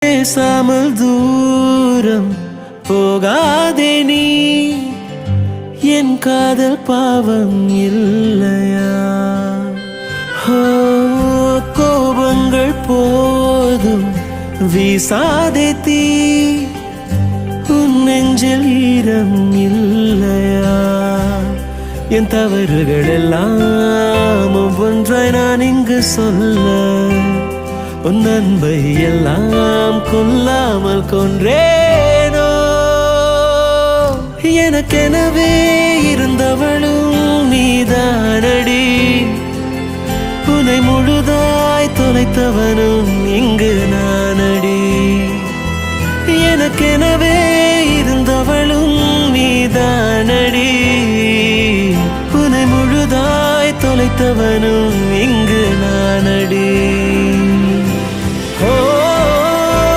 பேசாமல் தூரம் போகாதே நீ, என் காதல் பாவம் இல்லையா? கோபங்கள் போதும் வீசாதே தீ, உன் நெஞ்சில் ஈரம் இல்லையா? என் தவறுகள் எல்லாம் ஒவ்வொன்றாய் நான் இங்கு சொல்ல, உன் அன்பை எல்லாம் கொல்லாமல் கொன்றேனோ? எனக்கெனவே இருந்தவளும் நீதானடி, உன்னை முழுதாய் தொலைத்தவனும் இங்கு நானடி. எனக்கெனவே இருந்தவளும் நீதானடி, உன்னை முழுதாய் தொலைத்தவனும் இங்கு நானடி.